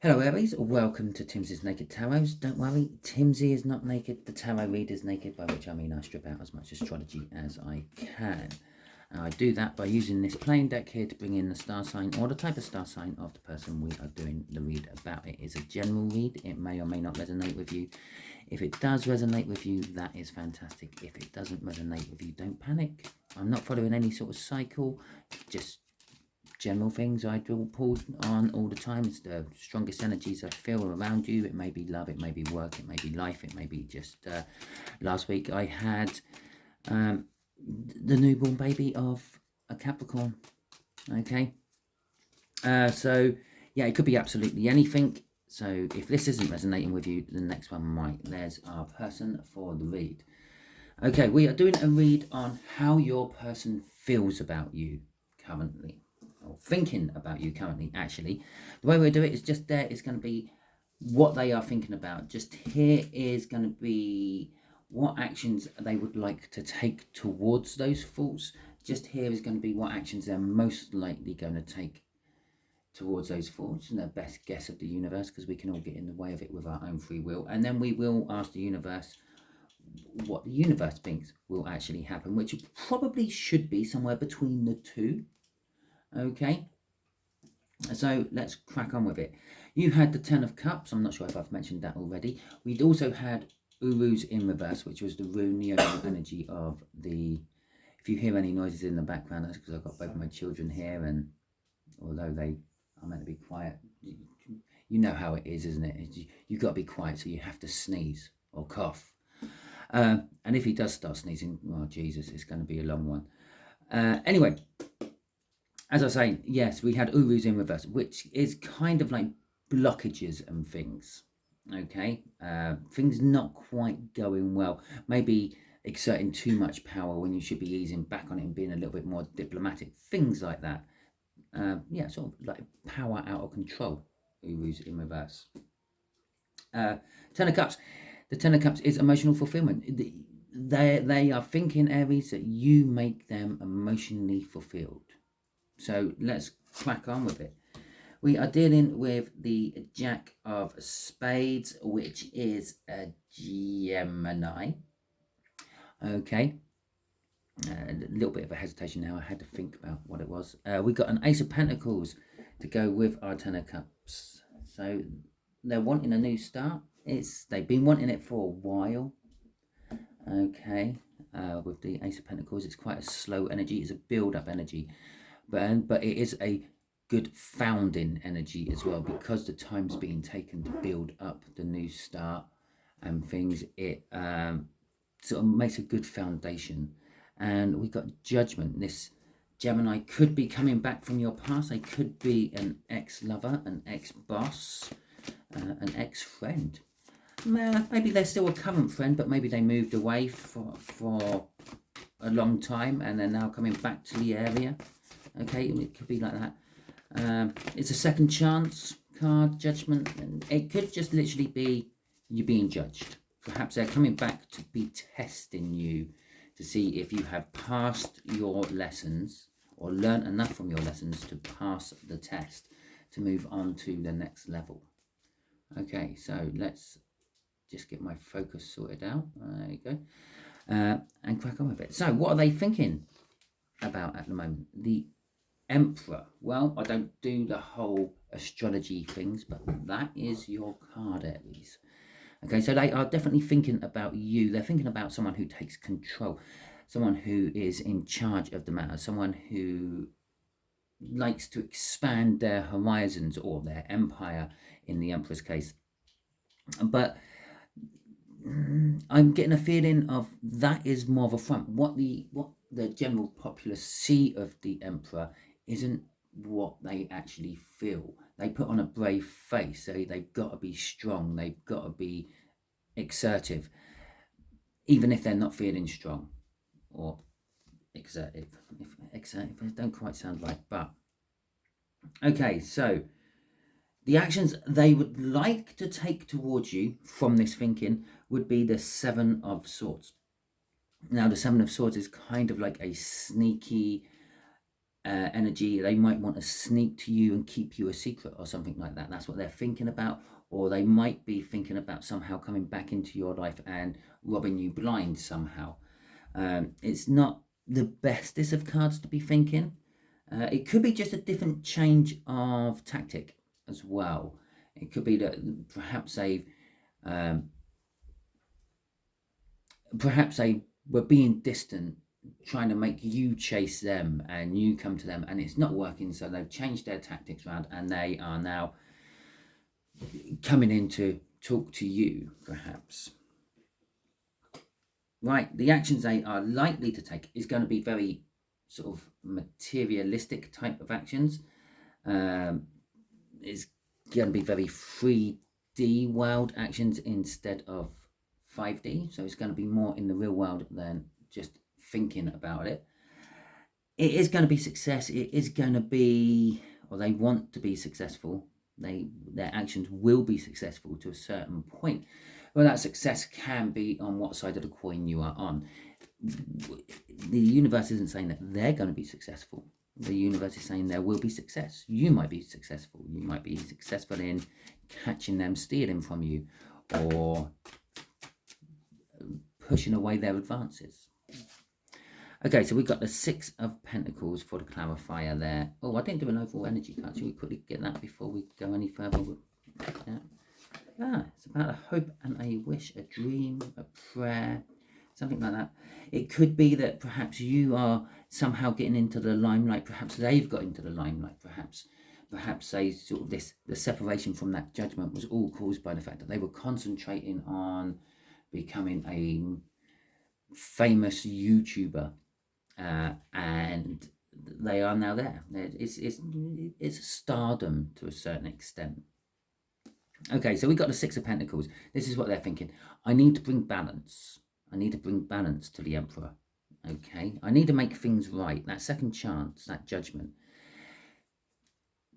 Hello Aries, welcome to Timsy's Naked Tarot. Don't worry, Timsy is not naked, the tarot reader's naked, by which I mean I strip out as much astrology as I can. And I do that by using this plain deck here to bring in the star sign or the type of star sign of the person we are doing the read about. It is a general read, it may or may not resonate with you. If it does resonate with you, that is fantastic. If it doesn't resonate with you, don't panic. I'm not following any sort of cycle, just general things I do pull on all the time. It's the strongest energies I feel around you. It may be love, it may be work, it may be life, it may be just last week I had the newborn baby of a Capricorn. Okay, so yeah, it could be absolutely anything. So if this isn't resonating with you, the next one might. There's our person for the read. Okay, we are doing a read on how your person feels about you currently, or thinking about you currently, actually. The way we do it is just there is going to be what they are thinking about. Just here is going to be what actions they would like to take towards those thoughts. Just here is going to be what actions they're most likely going to take towards those thoughts, and their best guess of the universe, because we can all get in the way of it with our own free will. And then we will ask the universe what the universe thinks will actually happen, which probably should be somewhere between the two. Okay, so let's crack on with it. You had the Ten of Cups. I'm not sure if I've mentioned that already. We'd also had Urus in reverse, which was the rune, the overall energy of the... If you hear any noises in the background, that's because I've got both my children here, and although they are meant to be quiet, you know how it is, isn't it? You've got to be quiet, so you have to sneeze or cough. And if he does start sneezing, oh Jesus, it's going to be a long one. Anyway, as I say, yes, we had Urus in reverse, which is kind of like blockages and things. Okay, things not quite going well. Maybe exerting too much power when you should be easing back on it and being a little bit more diplomatic. Things like that. Yeah, sort of like power out of control. Urus in reverse. Ten of Cups. The Ten of Cups is emotional fulfillment. They are thinking, Aries, that you make them emotionally fulfilled. So let's crack on with it. We are dealing with the Jack of Spades, which is a Gemini. Okay. A little bit of a hesitation now. I had to think about what it was. We got an Ace of Pentacles to go with our Ten of Cups. So they're wanting a new start. They've been wanting it for a while. Okay, with the Ace of Pentacles, it's quite a slow energy. It's a build-up energy, but it is a good founding energy as well, because the time's being taken to build up the new start and things. It sort of makes a good foundation. And we got Judgment. This Gemini could be coming back from your past. They could be an ex-lover, an ex-boss, an ex-friend. Maybe they're still a current friend, but maybe they moved away for a long time and they're now coming back to the area. Okay, it could be like that. It's a second chance card, Judgment, and it could just literally be you being judged. Perhaps they're coming back to be testing you to see if you have passed your lessons or learned enough from your lessons to pass the test to move on to the next level. Okay, so let's just get my focus sorted out. There you go. And crack on with it. So what are they thinking about at the moment? The Emperor. Well, I don't do the whole astrology things, but that is your card, Aries. Okay, so they are definitely thinking about you. They're thinking about someone who takes control, someone who is in charge of the matter, someone who likes to expand their horizons or their empire in the Emperor's case. But I'm getting a feeling of that is more of a front. What the general populace see of the Emperor isn't what they actually feel. They put on a brave face. They've got to be strong. They've got to be assertive, even if they're not feeling strong or assertive. It don't quite sound like, but okay. So the actions they would like to take towards you from this thinking would be the Seven of Swords. Now, the Seven of Swords is kind of like a sneaky energy. They might want to sneak to you and keep you a secret or something like that. That's what they're thinking about. Or they might be thinking about somehow coming back into your life and robbing you blind somehow. It's not the bestest of cards to be thinking. It could be just a different change of tactic as well. It could be that perhaps they were being distant, trying to make you chase them and you come to them, and it's not working, so they've changed their tactics around and they are now coming in to talk to you, perhaps. Right, the actions they are likely to take is going to be very sort of materialistic type of actions. It's going to be very 3D world actions instead of 5D, so it's going to be more in the real world than just thinking about it. It is going to be success. It is going to be, or they want to be successful. Their actions will be successful to a certain point. Well, that success can be on what side of the coin you are on. The universe isn't saying that they're going to be successful. The universe is saying there will be success. You might be successful. You might be successful in catching them stealing from you or pushing away their advances. Okay, so we've got the Six of Pentacles for the clarifier there. Oh, I didn't do an overall energy card. Should we quickly get that before we go any further with that? It's about a hope and a wish, a dream, a prayer, something like that. It could be that perhaps you are somehow getting into the limelight. Perhaps they've got into the limelight. Perhaps they sort of the separation from that judgment was all caused by the fact that they were concentrating on becoming a famous YouTuber, and they are now there. It's stardom to a certain extent. Okay, so we got the Six of Pentacles. This is what they're thinking. I need to bring balance. I need to bring balance to the Emperor. Okay, I need to make things right. That second chance, that judgment.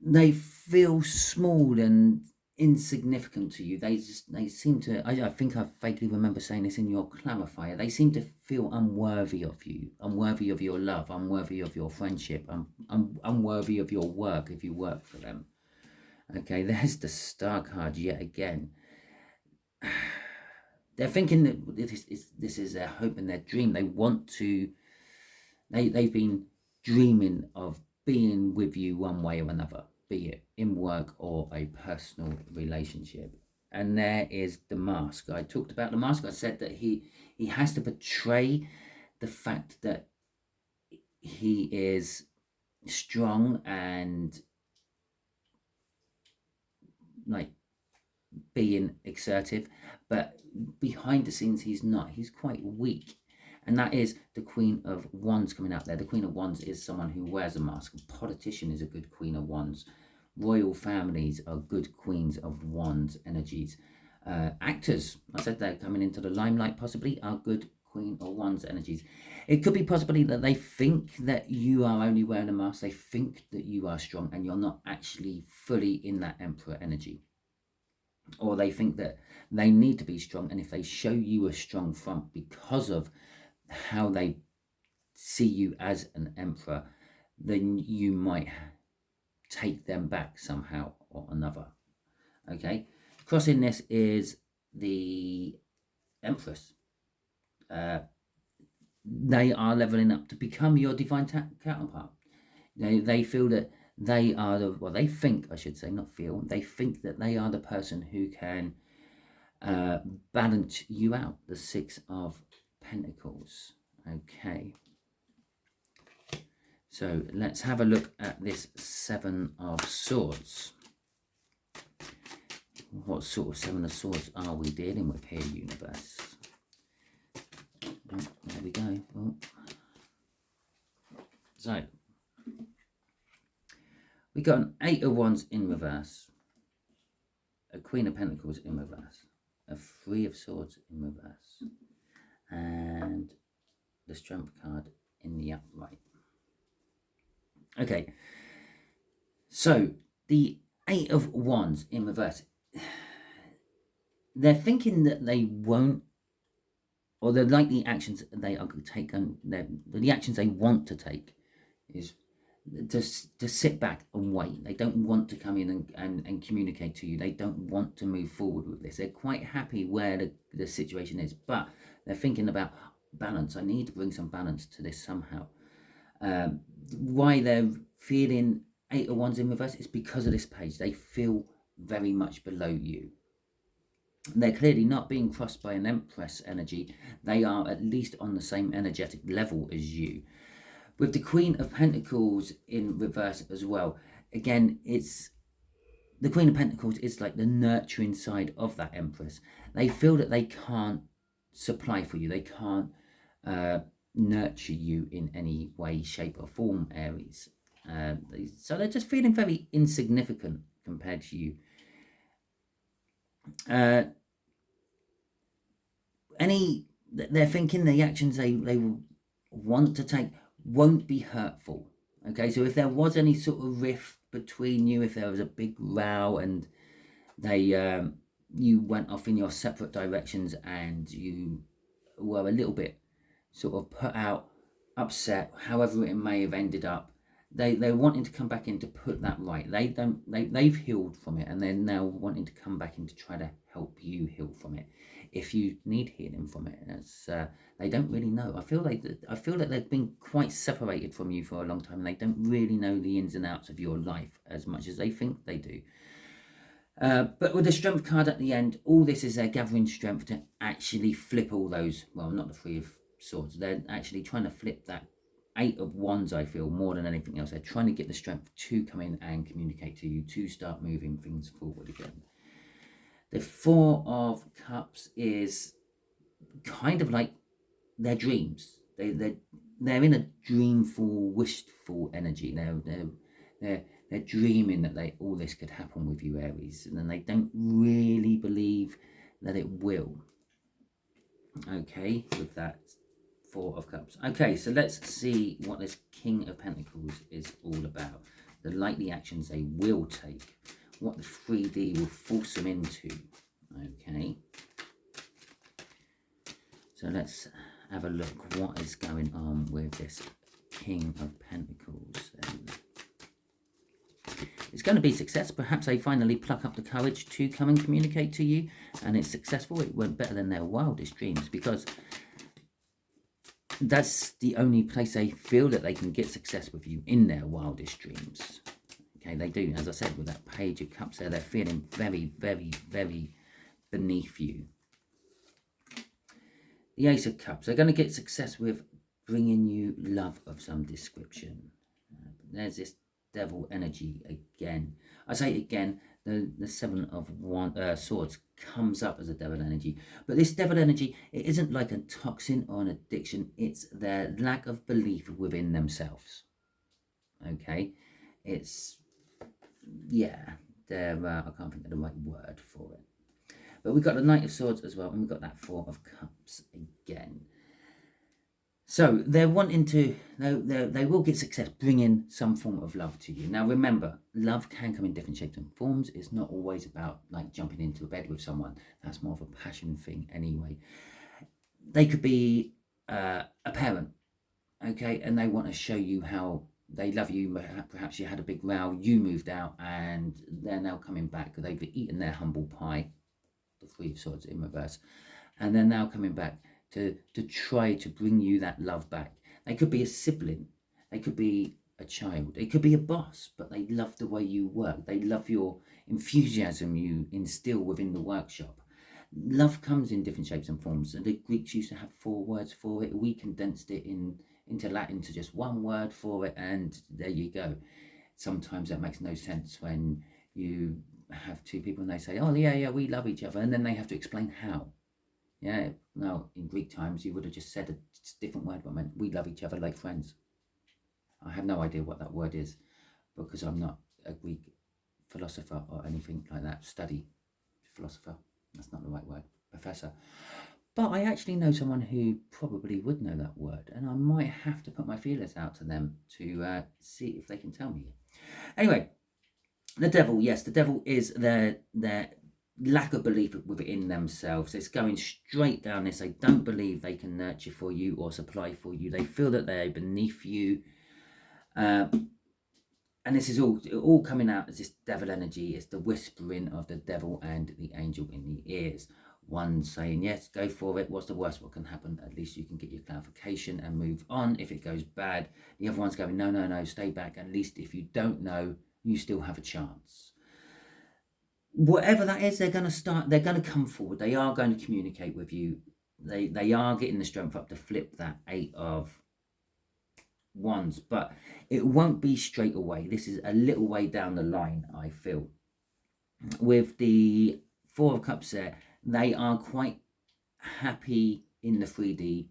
They feel small and insignificant to you. They seem to, I think I vaguely remember saying this in your clarifier, they seem to feel unworthy of you, unworthy of your love, unworthy of your friendship, unworthy of your work if you work for them. Okay, there's the Star card yet again. They're thinking that this is their hope and their dream. They want to, they've been dreaming of being with you one way or another, be it in work or a personal relationship. And there is the Mask. I talked about the Mask. I said that he has to portray the fact that he is strong and like being assertive, but behind the scenes he's not. He's quite weak. And that is the Queen of Wands coming out there. The Queen of Wands is someone who wears a mask. A politician is a good Queen of Wands. Royal families are good Queens of Wands energies. Actors, I said they're coming into the limelight possibly, are good Queen of Wands energies. It could be possibly that they think that you are only wearing a mask. They think that you are strong and you're not actually fully in that Emperor energy. Or they think that they need to be strong, and if they show you a strong front because of how they see you as an Emperor, then you might take them back somehow or another. Okay, crossing this is the Empress. They are leveling up to become your divine counterpart. They feel that they are the, well, they think, I should say, not feel, they think that they are the person who can balance you out, the Six of Pentacles. Okay, so let's have a look at this Seven of Swords. What sort of Seven of Swords are we dealing with here, universe? Oh, there we go. Oh. So we got an Eight of Wands in reverse, a Queen of Pentacles in reverse, a Three of Swords in reverse, and the Strength card in the upright. Okay, so the Eight of Wands in reverse, they're thinking that they won't, or the likely actions they are taken, the actions they want to take is to sit back and wait. They don't want to come in and communicate to you. They don't want to move forward with this. They're quite happy where the situation is, but they're thinking about balance. I need to bring some balance to this somehow. Why they're feeling 8 of Wands in reverse is because of this page. They feel very much below you. They're clearly not being crossed by an Empress energy. They are at least on the same energetic level as you. With the Queen of Pentacles in reverse as well, again, it's the Queen of Pentacles is like the nurturing side of that Empress. They feel that they can't supply for you. They can't nurture you in any way, shape or form, Aries. So they're just feeling very insignificant compared to you. They're thinking the actions they will want to take won't be hurtful. Okay, so if there was any sort of rift between you, if there was a big row and you went off in your separate directions and you were a little bit sort of put out, upset, however it may have ended up, they're wanting to come back in to put that right. They've healed from it, and they're now wanting to come back in to try to help you heal from it. If you need healing from it, they don't really know. I feel that they've been quite separated from you for a long time, and they don't really know the ins and outs of your life as much as they think they do. But with the Strength card at the end, all this is they're gathering strength to actually flip all those, well, not the Three of Swords, they're actually trying to flip that 8 of Wands, I feel, more than anything else. They're trying to get the strength to come in and communicate to you, to start moving things forward again. The Four of Cups is kind of like their dreams. They're in a dreamful, wishful energy. They're dreaming that all this could happen with you, Aries, and then they don't really believe that it will. Okay, with that Four of Cups. Okay, so let's see what this King of Pentacles is all about. The likely actions they will take. What the 3D will force them into. Okay. So let's have a look what is going on with this King of Pentacles. It's going to be success. Perhaps they finally pluck up the courage to come and communicate to you, and it's successful. It went better than their wildest dreams, because that's the only place they feel that they can get success with you, in their wildest dreams. Okay, they do. As I said, with that Page of Cups there, they're feeling very, very, very beneath you. The Ace of Cups, they're going to get success with bringing you love of some description. There's this Devil energy again. I say again, the Seven of Swords comes up as a Devil energy. But this Devil energy, it isn't like a toxin or an addiction. It's their lack of belief within themselves. Okay? It's, yeah, I can't think of the right word for it. But we've got the Knight of Swords as well, and we've got that Four of Cups again. So they're wanting to, they will get success bringing some form of love to you. Now remember, love can come in different shapes and forms. It's not always about like jumping into a bed with someone. That's more of a passion thing anyway. They could be a parent, okay, and they want to show you how they love you. Perhaps you had a big row, you moved out, and they're now coming back. They've eaten their humble pie, the Three of Swords in reverse, and they're now coming back to try to bring you that love back. They could be a sibling, they could be a child, it could be a boss, but they love the way you work. They love your enthusiasm you instill within the workshop. Love comes in different shapes and forms, and the Greeks used to have 4 words for it. We condensed it into Latin to just 1 word for it, and there you go. Sometimes that makes no sense when you have 2 people and they say, oh yeah, we love each other, and then they have to explain how. Yeah, no, in Greek times you would have just said a different word, but meant we love each other like friends. I have no idea what that word is, because I'm not a Greek philosopher or anything like that. Study philosopher, that's not the right word, professor. But I actually know someone who probably would know that word, and I might have to put my feelers out to them to see if they can tell me. Anyway, the Devil, yes, the Devil is their lack of belief within themselves. It's going straight down this. They don't believe they can nurture for you or supply for you. They feel that they're beneath you. and this is all coming out as this devil energy. It's the whispering of the devil and the angel in the ears. One saying, yes, go for it. What's the worst what can happen? At least you can get your clarification and move on if it goes bad. The other one's going, no, no, no, stay back. At least if you don't know, you still have a chance. Whatever that is, they're going to come forward. They are going to communicate with you. They are getting the strength up to flip that 8 of Wands, but it won't be straight away. This is a little way down the line, I feel. With the 4 of Cups there, they are quite happy in the 3D,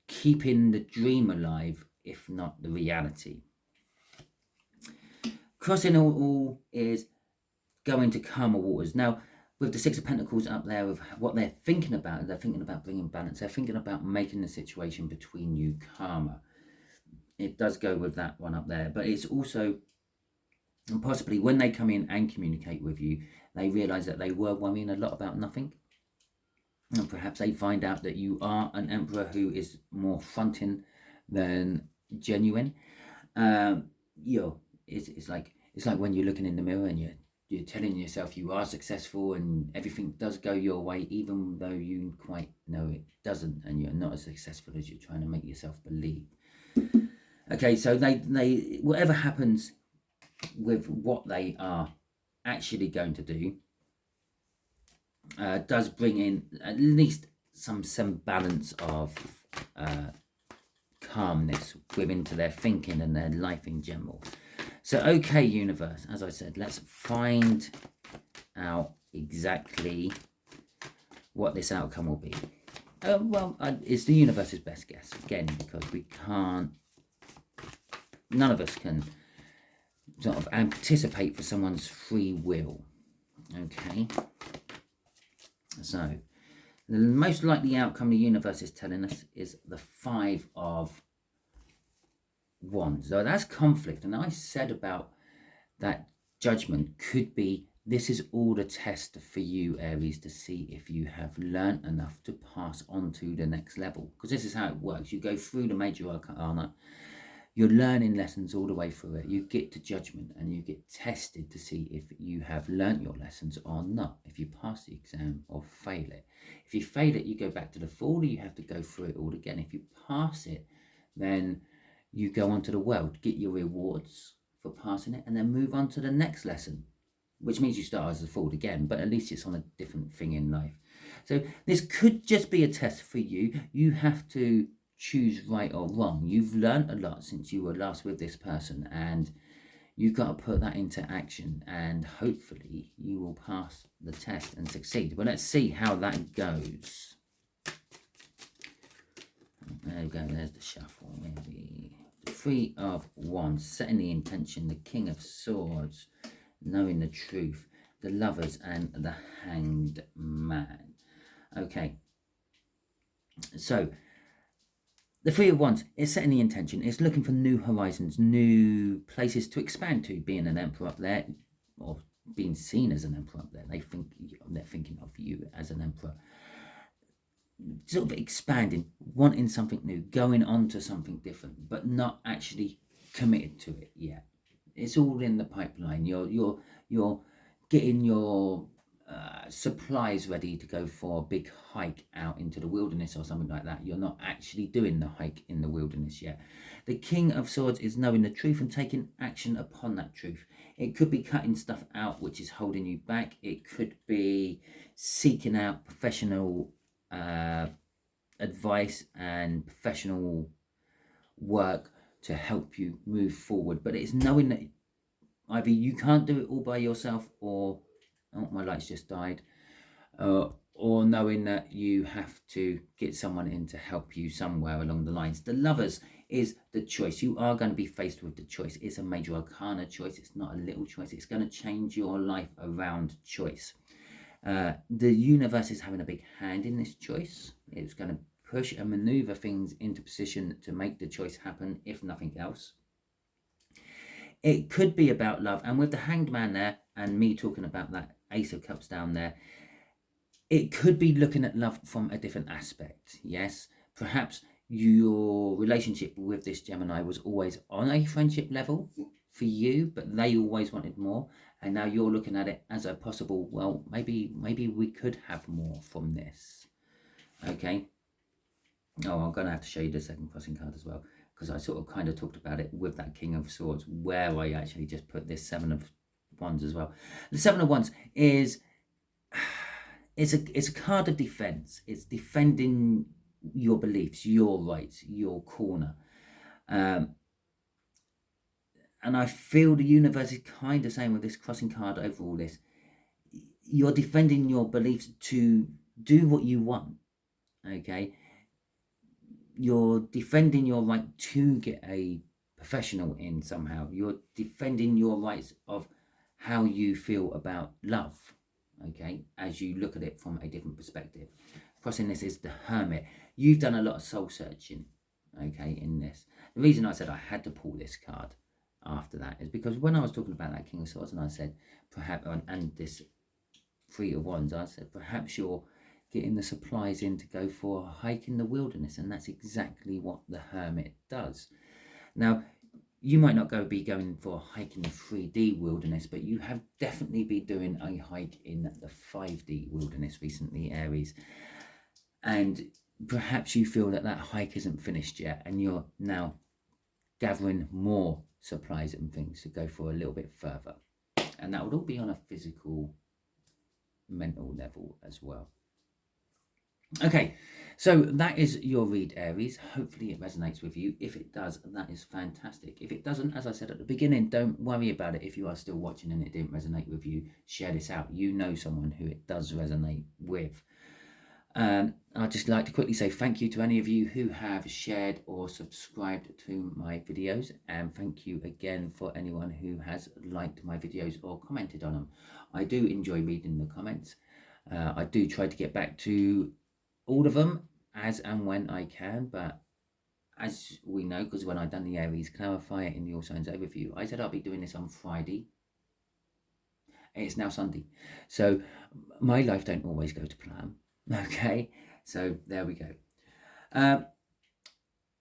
keeping the dream alive, if not the reality. Crossing all is going to calmer waters. Now, with the 6 of Pentacles up there, of what they're thinking about bringing balance. They're thinking about making the situation between you calmer. It does go with that one up there, but it's also, and possibly when they come in and communicate with you, they realize that they were worrying a lot about nothing, and perhaps they find out that you are an emperor who is more fronting than genuine. It's like when you're looking in the mirror and you're telling yourself you are successful and everything does go your way, even though you quite know it doesn't, and you're not as successful as you're trying to make yourself believe. Okay, so they whatever happens with what they are actually going to do does bring in at least some balance of calmness into their thinking and their life in general. So, okay, universe, as I said, let's find out exactly what this outcome will be. It's the universe's best guess, again, because none of us can sort of anticipate for someone's free will. Okay, so the most likely outcome the universe is telling us is the 5 of Wands. So that's conflict, and I said about that judgment could be, this is all the test for you, Aries, to see if you have learned enough to pass on to the next level, because this is how it works. You go through the major arcana, you're learning lessons all the way through it. You get to judgment and you get tested to see if you have learnt your lessons or not, if you pass the exam or fail it. If you fail it, you go back to the Fool, you have to go through it all again. If you pass it, then you go on to the World, get your rewards for passing it, and then move on to the next lesson, which means you start as a Fool again, but at least it's on a different thing in life. So this could just be a test for you. You have to choose right or wrong. You've learned a lot since you were last with this person, and you've got to put that into action, and hopefully you will pass the test and succeed. But let's see how that goes. There we go, there's the shuffle. Maybe the 3 of Wands, setting the intention, the King of Swords, knowing the truth, the Lovers, and the Hanged Man. Okay, so the 3 of Wands is setting the intention. It's looking for new horizons, new places to expand to. Being an emperor up there, or being seen as an emperor up there, they're thinking of you as an emperor. Sort of expanding, wanting something new, going on to something different, but not actually committed to it yet. It's all in the pipeline. You're getting your supplies ready to go for a big hike out into the wilderness or something like that. You're not actually doing the hike in the wilderness yet. The King of Swords is knowing the truth and taking action upon that truth. It could be cutting stuff out which is holding you back. It could be seeking out professional advice and professional work to help you move forward. But it's knowing that either you can't do it all by yourself, or my lights just died, or knowing that you have to get someone in to help you somewhere along the lines. The Lovers is the choice. You are going to be faced with the choice. It's a major arcana choice. It's not a little choice. It's going to change your life around choice. The universe is having a big hand in this choice. It's going to push and maneuver things into position to make the choice happen, if nothing else. It could be about love, and with the Hanged Man there and me talking about that Ace of Cups down there, it could be looking at love from a different aspect. Yes, perhaps your relationship with this Gemini was always on a friendship level, for you, but they always wanted more. And now you're looking at it as a possible, well, maybe we could have more from this. Okay. Oh, I'm going to have to show you the second crossing card as well, because I sort of kind of talked about it with that King of Swords, where I actually just put this Seven of Wands as well. The Seven of Wands is it's a card of defense. It's defending your beliefs, your rights, your corner. And I feel the universe is kind of saying with this crossing card over all this, you're defending your beliefs to do what you want. Okay. You're defending your right to get a professional in somehow. You're defending your rights of how you feel about love, okay, as you look at it from a different perspective. Crossing this is the Hermit. You've done a lot of soul searching, okay, in this. The reason I said I had to pull this card after that is because when I was talking about that King of Swords, and I said perhaps, and this Three of Wands, I said perhaps you're getting the supplies in to go for a hike in the wilderness, and that's exactly what the Hermit does. Now, you might not be going for a hike in the 3D wilderness, but you have definitely been doing a hike in the 5D wilderness recently, Aries. And perhaps you feel that hike isn't finished yet, and you're now gathering more supplies and things to go for a little bit further. And that would all be on a physical, mental level as well. Okay, so that is your read, Aries. Hopefully it resonates with you. If it does, that is fantastic. If it doesn't, as I said at the beginning, don't worry about it. If you are still watching and it didn't resonate with you, share this out. You know someone who it does resonate with. I'd just like to quickly say thank you to any of you who have shared or subscribed to my videos, and thank you again for anyone who has liked my videos or commented on them. I do enjoy reading the comments. I do try to get back to all of them as and when I can, but as we know, because when I done the Aries Clarifier in the All Signs Overview, I said I'll be doing this on Friday. It's now Sunday, so my life don't always go to plan. Okay, so there we go.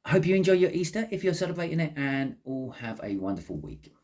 Hope you enjoy your Easter if you're celebrating it, and all have a wonderful week.